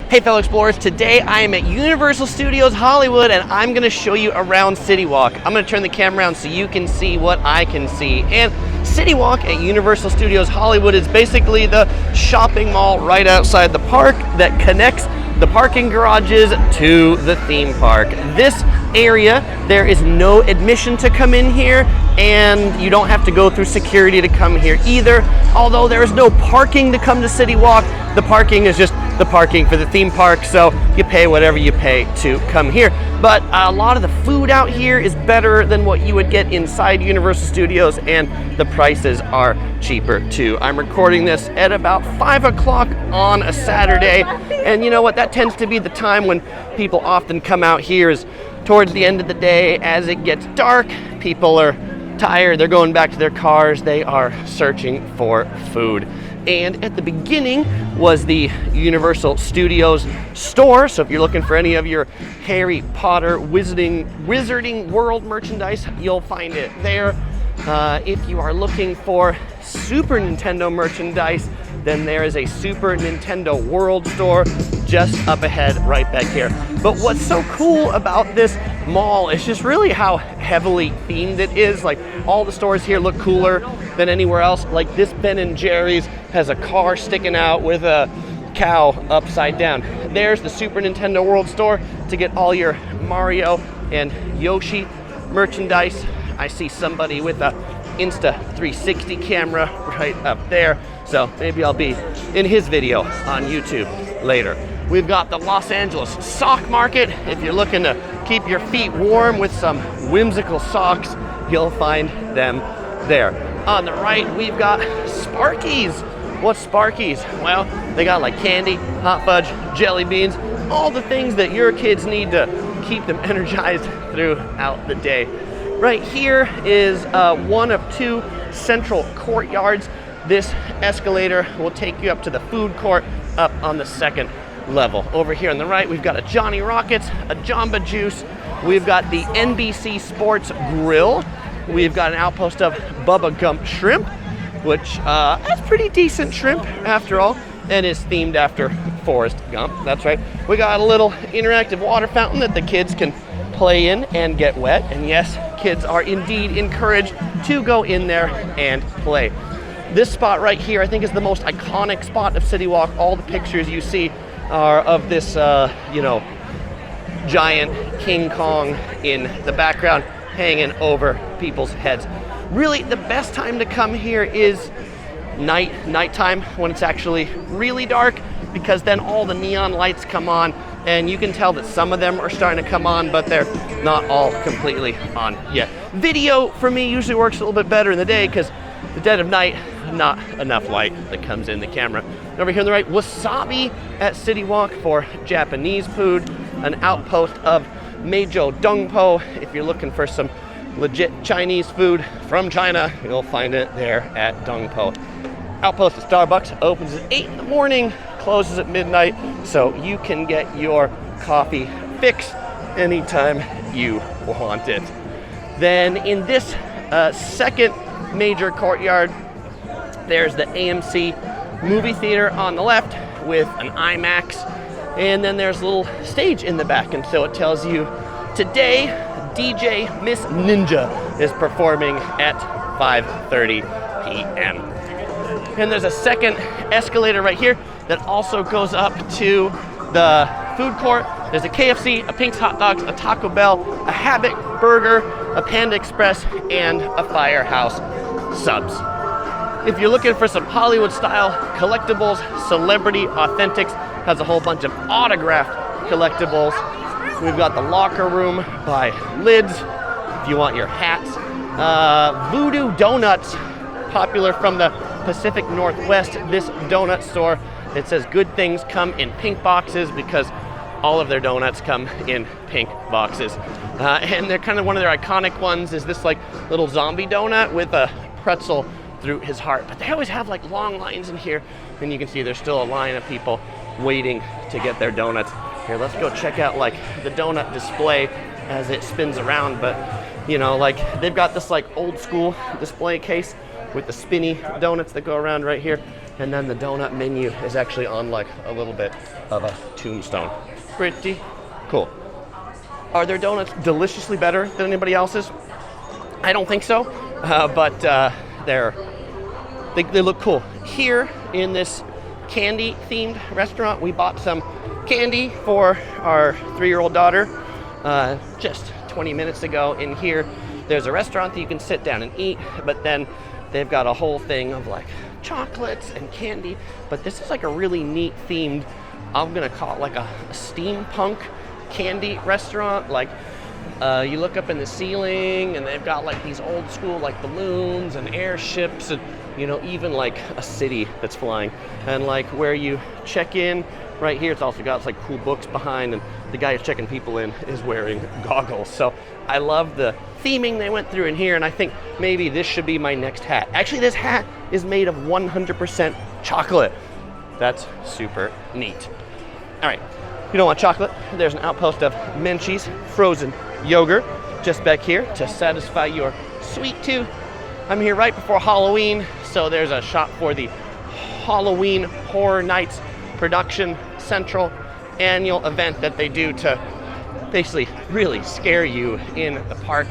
Hey fellow explorers, today I am at Universal Studios Hollywood and I'm going to show you around CityWalk. I'm going to turn the camera around so you can see what I can see. And CityWalk at Universal Studios Hollywood is basically the shopping mall right outside the park that connects the parking garages to the theme park. This area, there is no admission to come in here and you don't have to go through security to come here either. Although there is no parking to come to CityWalk, the parking is just the parking for the theme park, so you pay whatever you pay to come here. But a lot of the food out here is better than what you would get inside Universal Studios, and the prices are cheaper too. I'm recording this at about 5 o'clock on a Saturday, and you know what, that tends to be the time when people often come out here, is towards the end of the day. As it gets dark, people are tired, they're going back to their cars, they are searching for food. And at the beginning was the Universal Studios store. So if you're looking for any of your Harry Potter Wizarding World merchandise, you'll find it there. If you are looking for Super Nintendo merchandise, then there is a Super Nintendo World store just up ahead right back here. But what's so cool about this mall is just really how heavily themed it is. Like, all the stores here look cooler than anywhere else. Like this Ben & Jerry's has a car sticking out with a cow upside down. There's the Super Nintendo World store to get all your Mario and Yoshi merchandise. I see somebody with a Insta360 camera right up there, so maybe I'll be in his video on YouTube later. We've got the Los Angeles sock market. If you're looking to keep your feet warm with some whimsical socks, you'll find them there. On the right, we've got Sparky's. What's Sparky's? Well, they got like candy, hot fudge, jelly beans, all the things that your kids need to keep them energized throughout the day. Right here is one of two central courtyards. This escalator will take you up to the food court up on the second level. Over here on the right, we've got a Johnny Rockets, a Jamba Juice. We've got the NBC Sports Grill. We've got an outpost of Bubba Gump Shrimp, which that's pretty decent shrimp after all, and is themed after Forrest Gump. That's right. We got a little interactive water fountain that the kids can play in and get wet. And yes, kids are indeed encouraged to go in there and play. This spot right here, I think, is the most iconic spot of CityWalk. All the pictures you see are of this, giant King Kong in the background hanging over people's heads. Really, the best time to come here is nighttime, when it's actually really dark, because then all the neon lights come on, and you can tell that some of them are starting to come on, but they're not all completely on yet. Video, for me, usually works a little bit better in the day, because the dead of night, not enough light that comes in the camera. Over here on the right, Wasabi at CityWalk for Japanese food, an outpost of Meijo Dongpo. If you're looking for some legit Chinese food from China, you'll find it there at Dongpo. Outpost of Starbucks opens at 8 in the morning, closes at midnight, so you can get your coffee fix anytime you want it. Then in this second major courtyard, there's the AMC movie theater on the left with an IMAX, and then there's a little stage in the back, and so it tells you today DJ Miss Ninja is performing at 5:30 p.m. And there's a second escalator right here that also goes up to the food court. There's a KFC, a Pink's Hot Dogs, a Taco Bell, a Habit Burger, a Panda Express, and a Firehouse Subs. If you're looking for some Hollywood-style collectibles, Celebrity Authentics has a whole bunch of autographed collectibles. We've got the Locker Room by Lids, if you want your hats. Voodoo Donuts, popular from the Pacific Northwest. This donut store, it says good things come in pink boxes, because all of their donuts come in pink boxes. And they're kind of one of their iconic ones is this like little zombie donut with a pretzel through his heart. But they always have like long lines in here, and you can see there's still a line of people waiting to get their donuts. Here, let's go check out like the donut display as it spins around. But you know, like they've got this like old school display case with the spinny donuts that go around right here. And then the donut menu is actually on like a little bit of a tombstone. Pretty cool. Are their donuts deliciously better than anybody else's? I don't think so, but they look cool. Here in this candy-themed restaurant, we bought some candy for our 3-year-old daughter just 20 minutes ago. In here, there's a restaurant that you can sit down and eat, but then they've got a whole thing of like chocolates and candy. But this is like a really neat themed, I'm gonna call it like a steampunk candy restaurant. Like you look up in the ceiling and they've got like these old school like balloons and airships and, you know, even like a city that's flying. And like where you check in right here, it's also got like cool books behind, and the guy who's checking people in is wearing goggles. So I love the theming they went through in here, and I think maybe this should be my next hat. Actually, this hat is made of 100% chocolate. That's super neat. All right, if you don't want chocolate, there's an outpost of Menchie's frozen yogurt just back here to satisfy your sweet tooth. I'm here right before Halloween, so there's a shop for the Halloween Horror Nights Production Central annual event that they do to basically really scare you in the park.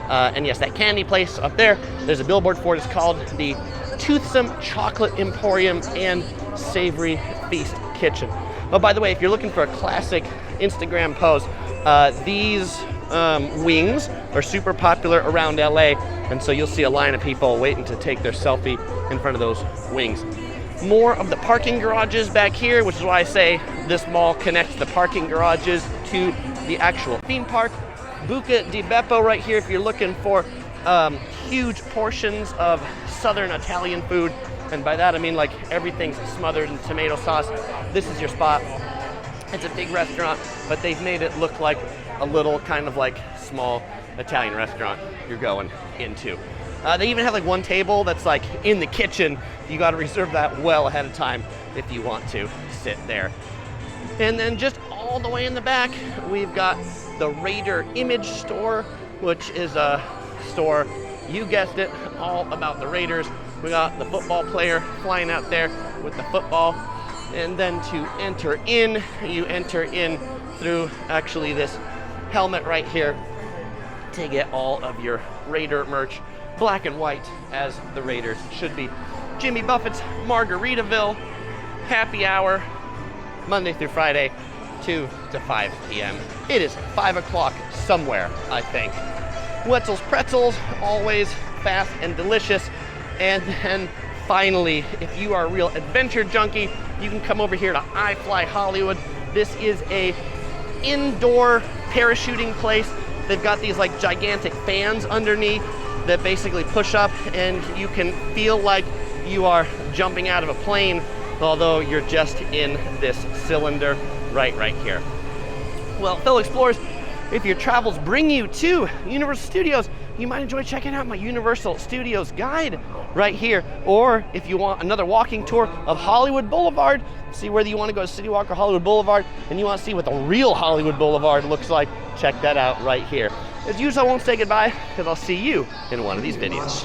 And yes, that candy place up there, there's a billboard for it. It's called the Toothsome Chocolate Emporium and Savory Feast Kitchen. Oh, by the way, if you're looking for a classic Instagram pose, these wings are super popular around LA, and so you'll see a line of people waiting to take their selfie in front of those wings. More of the parking garages back here, which is why I say this mall connects the parking garages to the actual theme park. Buca di Beppo right here if you're looking for huge portions of Southern Italian food. And by that I mean like everything's smothered in tomato sauce. This is your spot. It's a big restaurant, but they've made it look like a little kind of like small Italian restaurant you're going into. They even have like one table that's like in the kitchen. You got to reserve that well ahead of time if you want to sit there. And then just all the way in the back, we've got the Raider Image Store, which is a store, you guessed it, all about the Raiders. We got the football player flying out there with the football. And then to enter in, you enter in through actually this helmet right here to get all of your Raider merch, black and white as the Raiders should be. Jimmy Buffett's Margaritaville happy hour, Monday through Friday, 2 to 5 p.m. It is 5 o'clock somewhere, I think. Wetzel's Pretzels, always fast and delicious. And then finally, if you are a real adventure junkie, you can come over here to iFly Hollywood. This is a indoor parachuting place. They've got these like gigantic fans underneath that basically push up, and you can feel like you are jumping out of a plane, although you're just in this cylinder right here. Well, fellow explorers, if your travels bring you to Universal Studios, you might enjoy checking out my Universal Studios guide right here. Or if you want another walking tour of Hollywood Boulevard, see whether you want to go to CityWalk or Hollywood Boulevard, and you want to see what the real Hollywood Boulevard looks like, check that out right here. As usual, I won't say goodbye, because I'll see you in one of these videos.